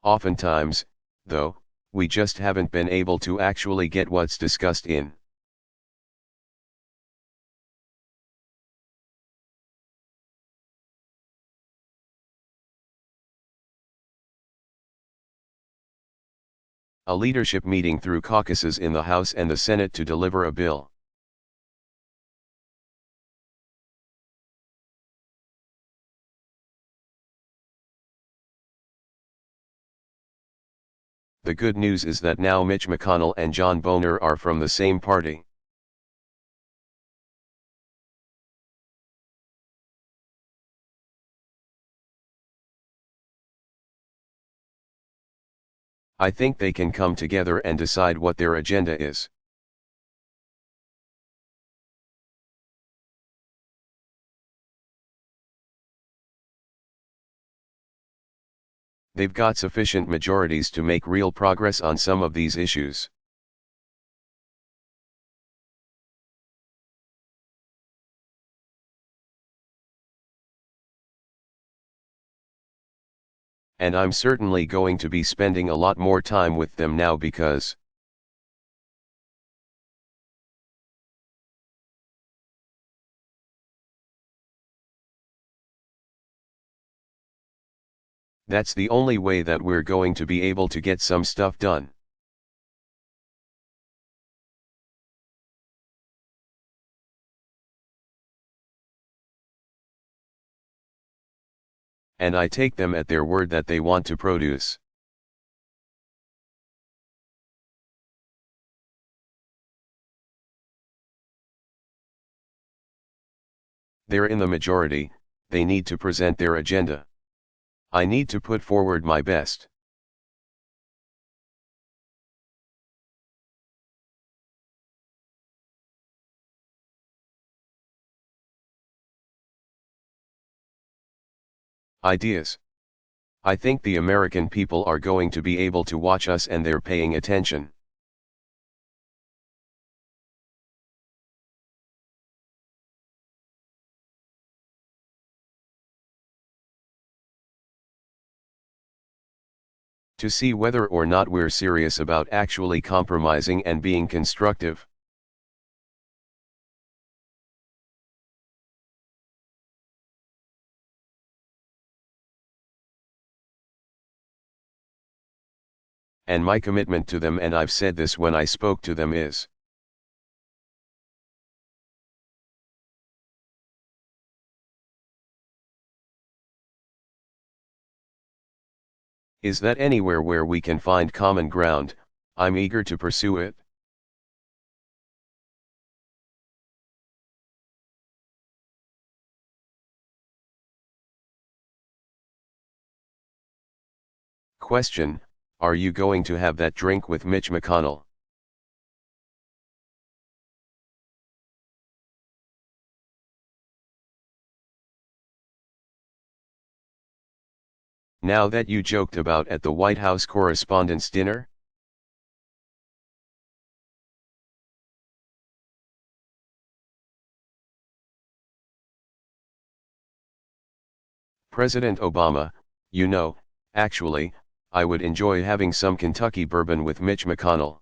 Oftentimes, though, we just haven't been able to actually get what's discussed in a leadership meeting through caucuses in the House and the Senate to deliver a bill. The good news is that now Mitch McConnell and John Boehner are from the same party. I think they can come together and decide what their agenda is. They've got sufficient majorities to make real progress on some of these issues. And I'm certainly going to be spending a lot more time with them now because that's the only way that we're going to be able to get some stuff done. And I take them at their word that they want to produce. They're in the majority, they need to present their agenda. I need to put forward my best. Ideas. I think the American people are going to be able to watch us and they're paying attention. To see whether or not we're serious about actually compromising and being constructive. And my commitment to them, and I've said this when I spoke to them, is that anywhere where we can find common ground, I'm eager to pursue it. Question: are you going to have that drink with Mitch McConnell? Now that you joked about at the White House Correspondents' Dinner? President Obama, you know, actually, I would enjoy having some Kentucky bourbon with Mitch McConnell.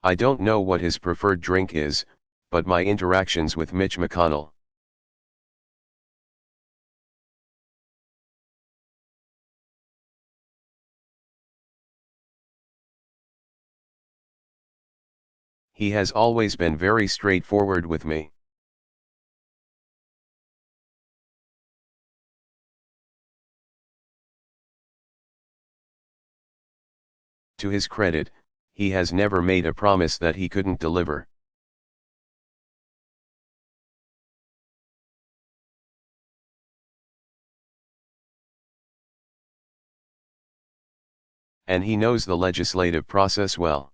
I don't know what his preferred drink is, but my interactions with Mitch McConnell. He has always been very straightforward with me. To his credit, he has never made a promise that he couldn't deliver. And he knows the legislative process well.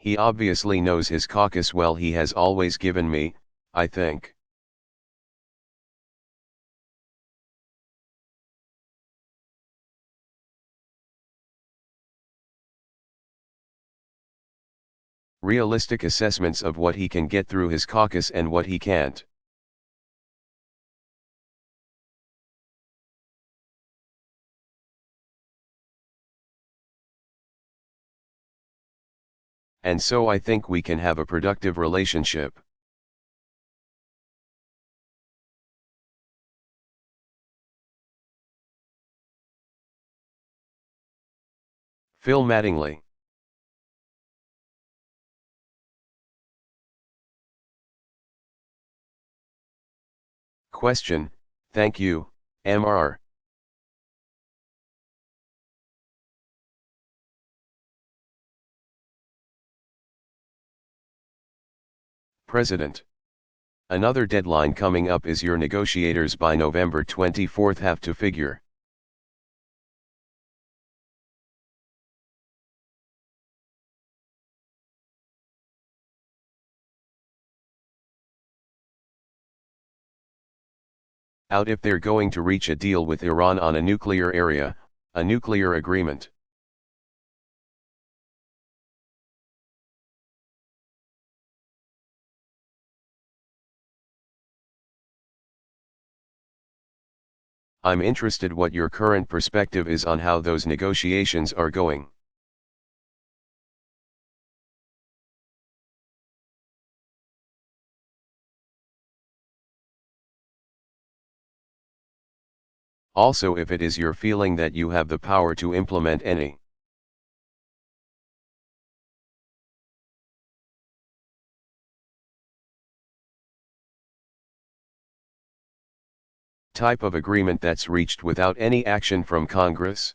He obviously knows his caucus well. He has always given me, I think, realistic assessments of what he can get through his caucus and what he can't. And so I think we can have a productive relationship. Phil Mattingly. Question, thank you, Mr. President. Another deadline coming up is your negotiators by November 24 have to figure. Out if they're going to reach a deal with Iran on a nuclear area, a nuclear agreement. I'm interested what your current perspective is on how those negotiations are going. Also if it is your feeling that you have the power to implement any. Type of agreement that's reached without any action from Congress?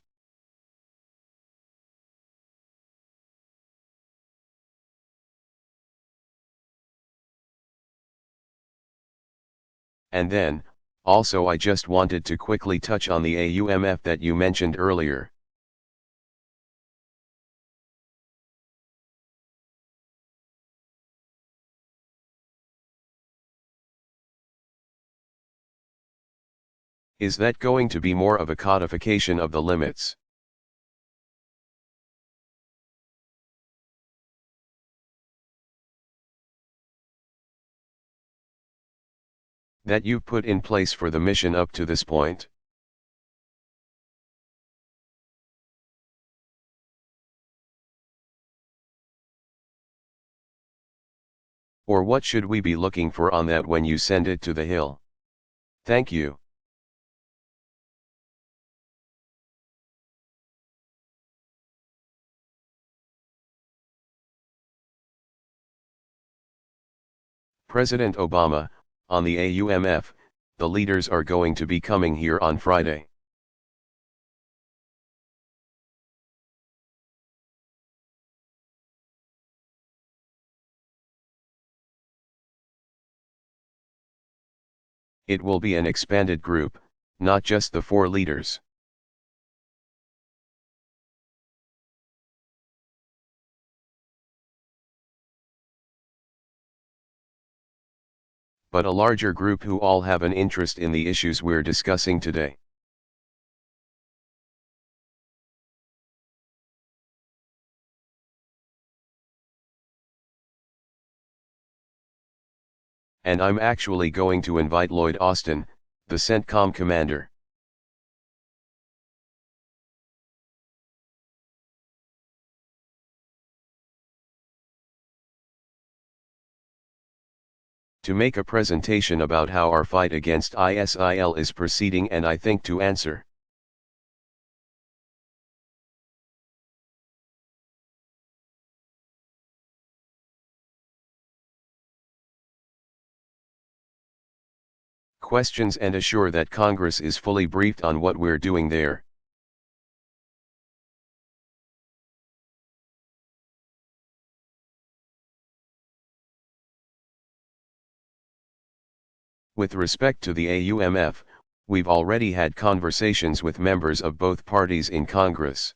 And then, also I just wanted to quickly touch on the AUMF that you mentioned earlier. Is that going to be more of a codification of the limits? That you've put in place for the mission up to this point? Or what should we be looking for on that when you send it to the Hill? Thank you. President Obama, on the AUMF, the leaders are going to be coming here on Friday. It will be an expanded group, not just the 4 leaders. But a larger group who all have an interest in the issues we're discussing today. And I'm actually going to invite Lloyd Austin, the CENTCOM commander. To make a presentation about how our fight against ISIL is proceeding and I think to answer questions and assure that Congress is fully briefed on what we're doing there. With respect to the AUMF, we've already had conversations with members of both parties in Congress.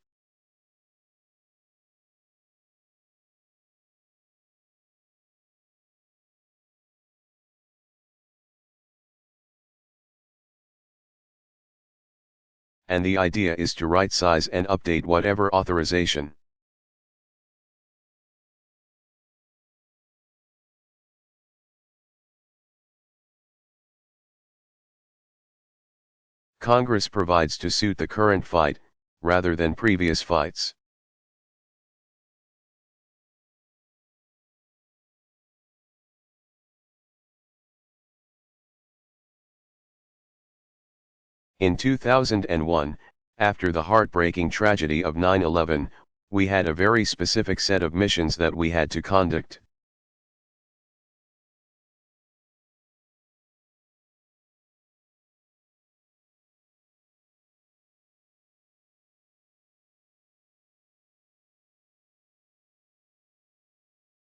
And the idea is to right-size and update whatever authorization Congress provides to suit the current fight, rather than previous fights. In 2001, after the heartbreaking tragedy of 9/11, we had a very specific set of missions that we had to conduct.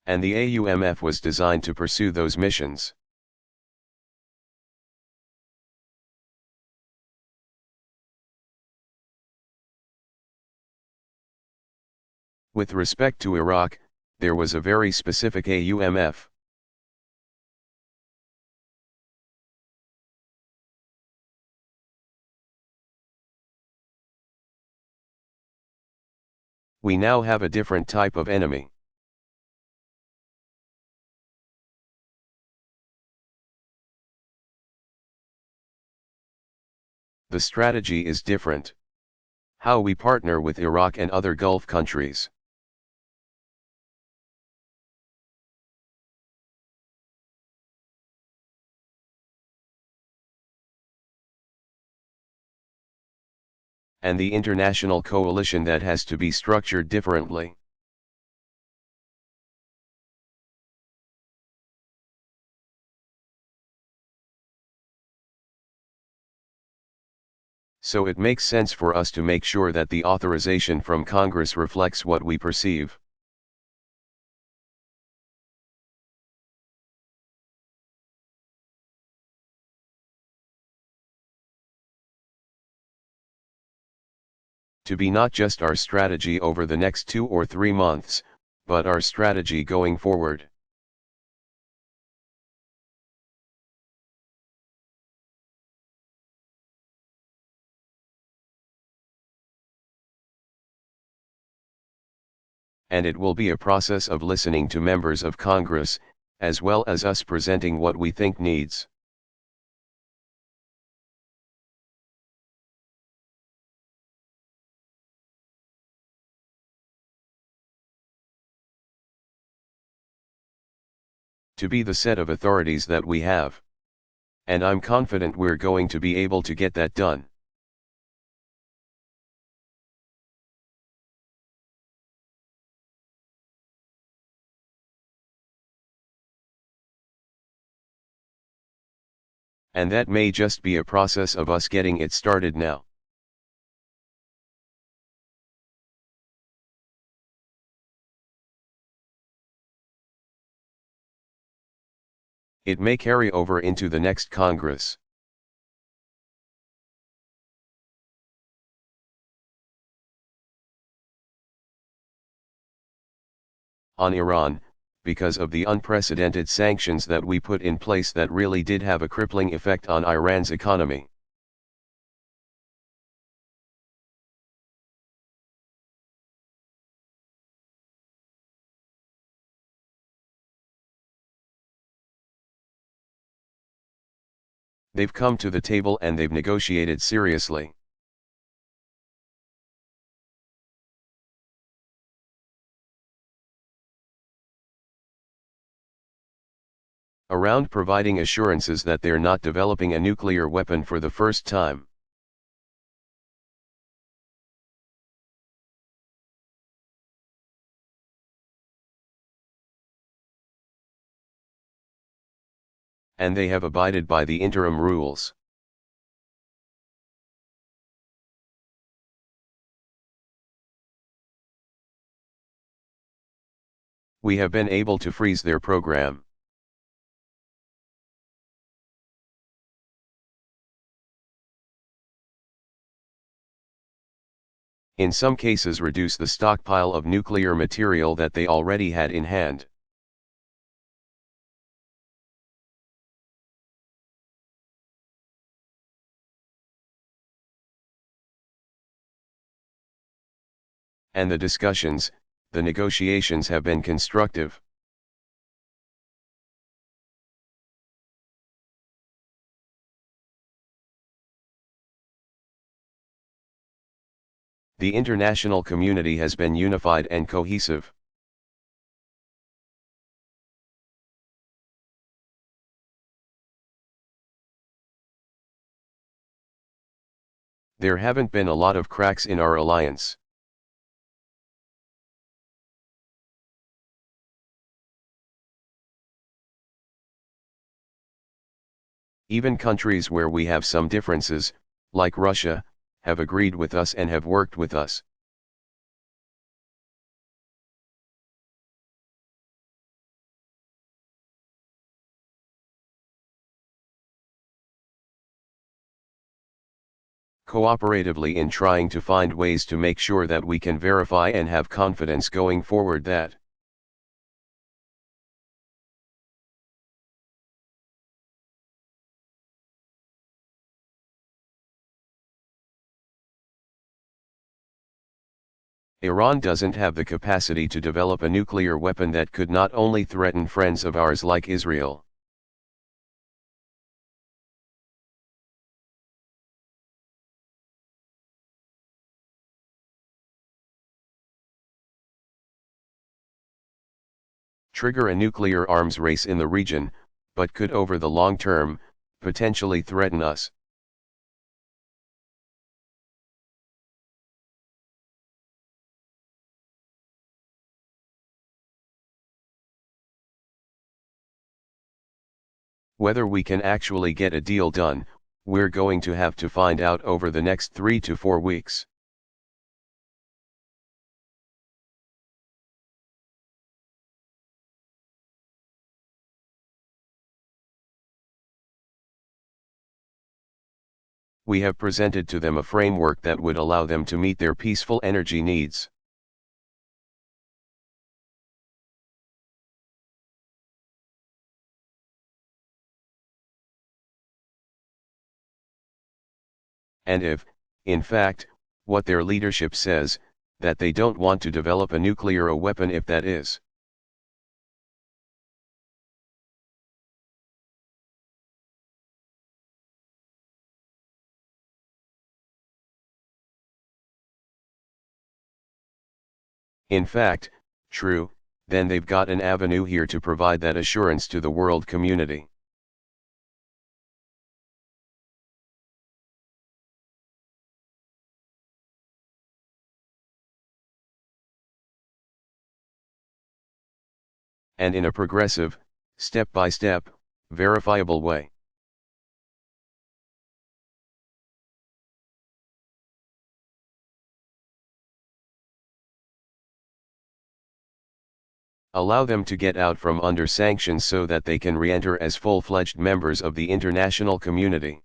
And the AUMF was designed to pursue those missions. With respect to Iraq, there was a very specific AUMF. We now have a different type of enemy. The strategy is different. How we partner with Iraq and other Gulf countries. And the international coalition that has to be structured differently. So it makes sense for us to make sure that the authorization from Congress reflects what we perceive. To be not just our strategy over the next 2 or 3 months, but our strategy going forward. And it will be a process of listening to members of Congress, as well as us presenting what we think needs. To be the set of authorities that we have. And I'm confident we're going to be able to get that done. And that may just be a process of us getting it started now. It may carry over into the next Congress. On Iran, because of the unprecedented sanctions that we put in place that really did have a crippling effect on Iran's economy. They've come to the table and they've negotiated seriously. Around providing assurances that they're not developing a nuclear weapon for the first time. And they have abided by the interim rules. We have been able to freeze their program. In some cases reduce the stockpile of nuclear material that they already had in hand. And the discussions, the negotiations have been constructive. The international community has been unified and cohesive. There haven't been a lot of cracks in our alliance. Even countries where we have some differences, like Russia, have agreed with us and have worked with us. Cooperatively in trying to find ways to make sure that we can verify and have confidence going forward that Iran doesn't have the capacity to develop a nuclear weapon that could not only threaten friends of ours like Israel. Trigger a nuclear arms race in the region, but could over the long term, potentially threaten us. Whether we can actually get a deal done, we're going to have to find out over the next 3 to 4 weeks. We have presented to them a framework that would allow them to meet their peaceful energy needs. And if, in fact, what their leadership says, that they don't want to develop a nuclear weapon if that is. In fact, true, then they've got an avenue here to provide that assurance to the world community. And in a progressive, step-by-step, verifiable way. Allow them to get out from under sanctions so that they can re-enter as full-fledged members of the international community.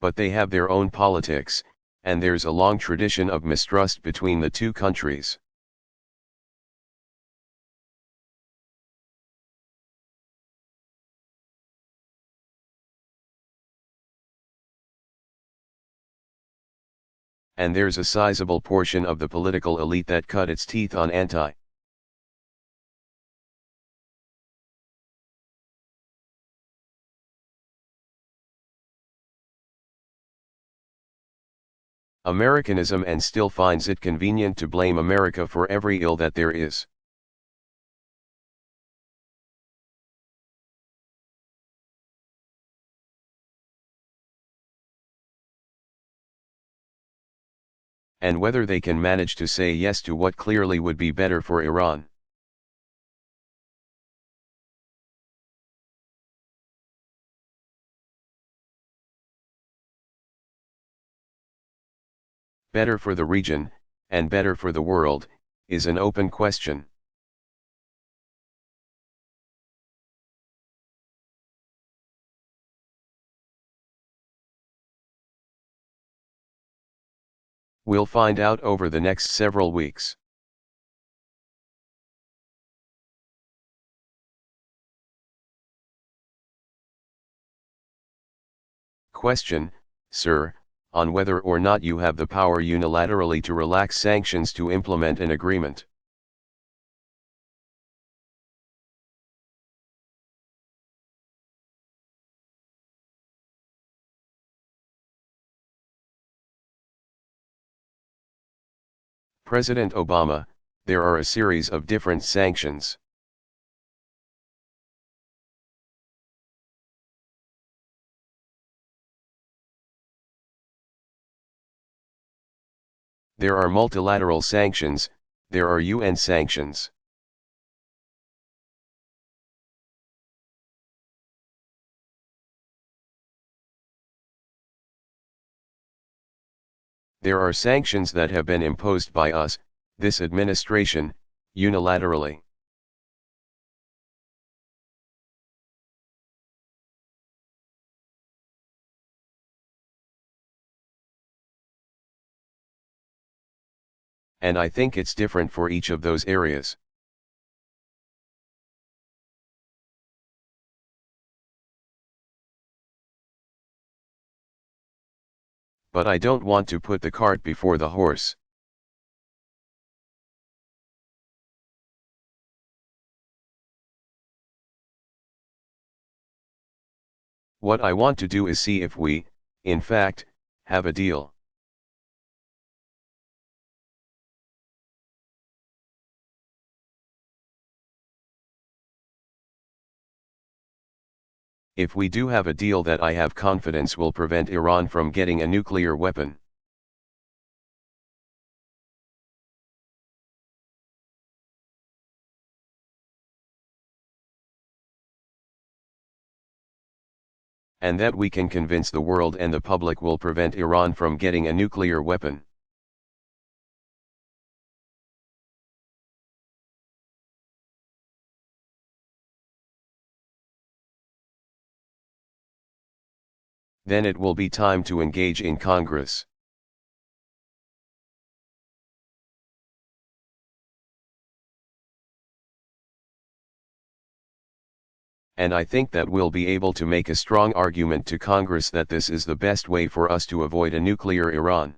But they have their own politics, and there's a long tradition of mistrust between the two countries. And there's a sizable portion of the political elite that cut its teeth on anti. Americanism and still finds it convenient to blame America for every ill that there is. And whether they can manage to say yes to what clearly would be better for Iran. Better for the region, and better for the world, is an open question. We'll find out over the next several weeks. Question, sir, on whether or not you have the power unilaterally to relax sanctions to implement an agreement. President Obama, there are a series of different sanctions. There are multilateral sanctions, there are UN sanctions. There are sanctions that have been imposed by us, this administration, unilaterally. And I think it's different for each of those areas. But I don't want to put the cart before the horse. What I want to do is see if we, in fact, have a deal. If we do have a deal that I have confidence will prevent Iran from getting a nuclear weapon. And that we can convince the world and the public will prevent Iran from getting a nuclear weapon. Then it will be time to engage in Congress. And I think that we'll be able to make a strong argument to Congress that this is the best way for us to avoid a nuclear Iran.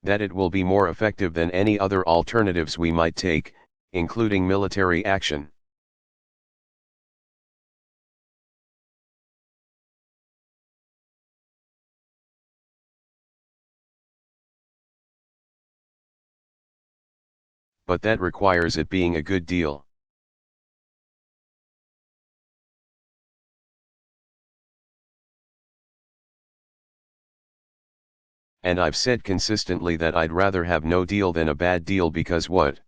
That it will be more effective than any other alternatives we might take, including military action. But that requires it being a good deal. And I've said consistently that I'd rather have no deal than a bad deal because what?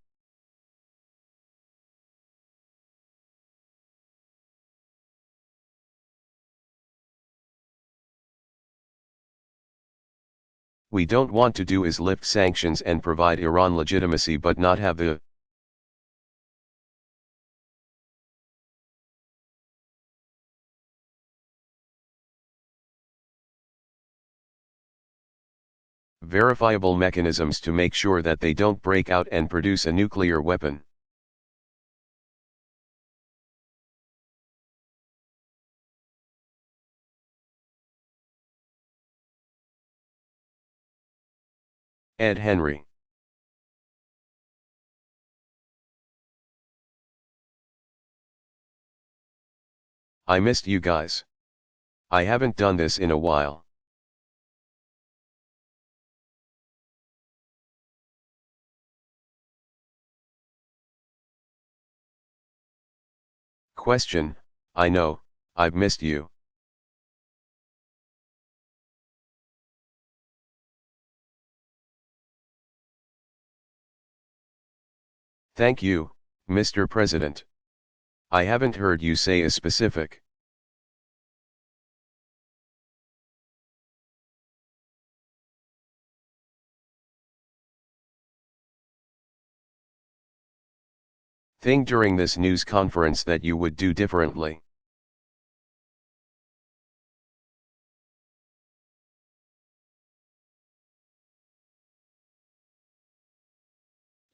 We don't want to do is lift sanctions and provide Iran legitimacy but not have the verifiable mechanisms to make sure that they don't break out and produce a nuclear weapon. Ed Henry. I missed you guys. I haven't done this in a while. Question, I know, I've missed you. Thank you, Mr. President. I haven't heard you say a specific. Thing during this news conference that you would do differently.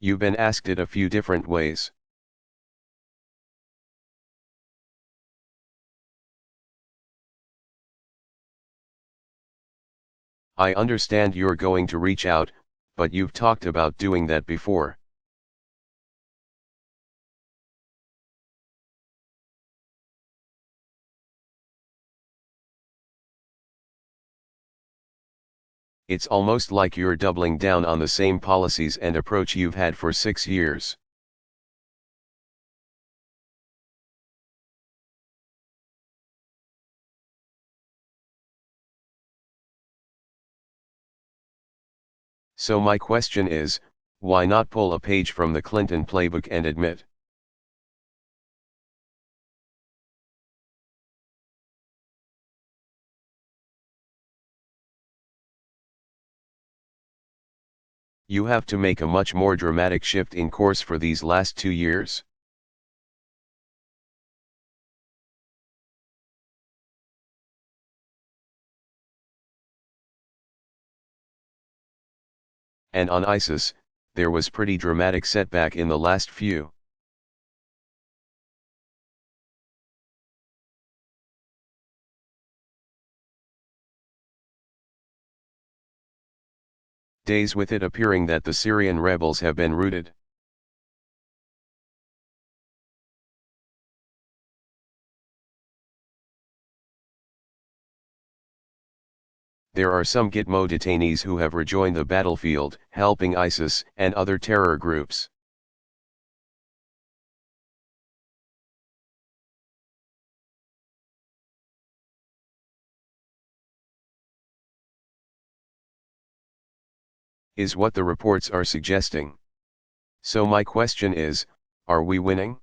You've been asked it a few different ways. I understand you're going to reach out, but you've talked about doing that before. It's almost like you're doubling down on the same policies and approach you've had for 6 years. So my question is, why not pull a page from the Clinton playbook and admit? You have to make a much more dramatic shift in course for these last 2 years. And on ISIS, there was pretty dramatic setback in the last few days, with it appearing that the Syrian rebels have been routed. There are some Gitmo detainees who have rejoined the battlefield, helping ISIS and other terror groups. Is what the reports are suggesting. So my question is, are we winning?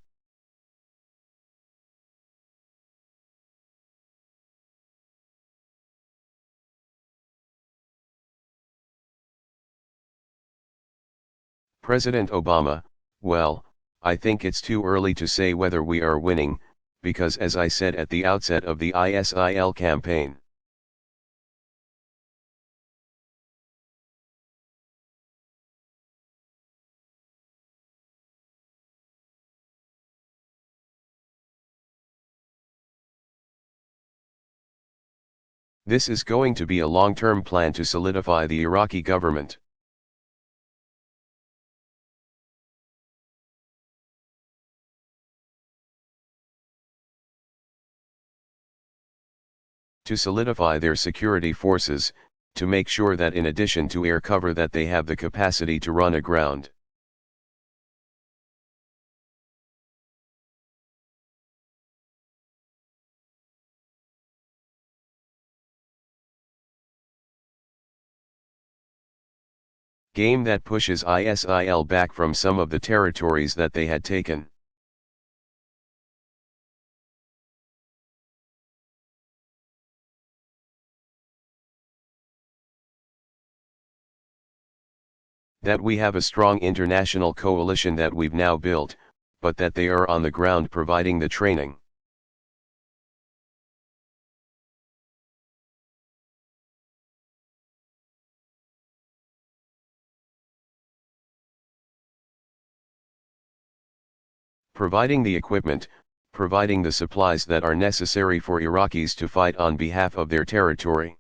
President Obama, well, I think it's too early to say whether we are winning, because as I said at the outset of the ISIL campaign, this is going to be a long-term plan to solidify the Iraqi government. To solidify their security forces, to make sure that in addition to air cover that they have the capacity to run aground. Game that pushes ISIL back from some of the territories that they had taken. That we have a strong international coalition that we've now built, but that they are on the ground providing the training. Providing the equipment, providing the supplies that are necessary for Iraqis to fight on behalf of their territory.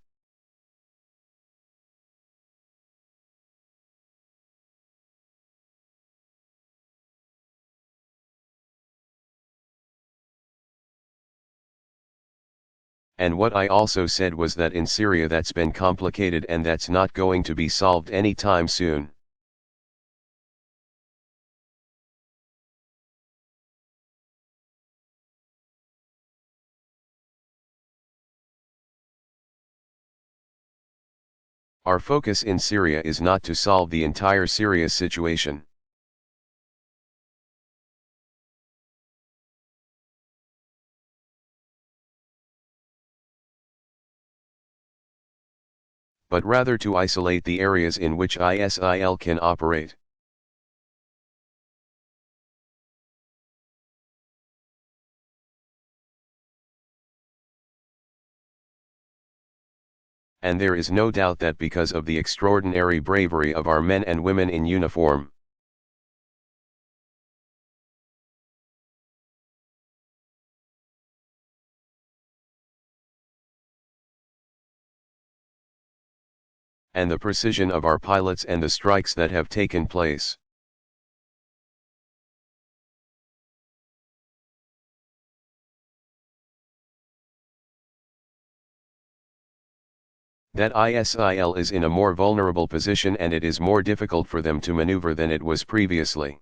And what I also said was that in Syria that's been complicated and that's not going to be solved anytime soon. Our focus in Syria is not to solve the entire Syria situation. But rather to isolate the areas in which ISIL can operate. And there is no doubt that because of the extraordinary bravery of our men and women in uniform, and the precision of our pilots and the strikes that have taken place, that ISIL is in a more vulnerable position and it is more difficult for them to maneuver than it was previously.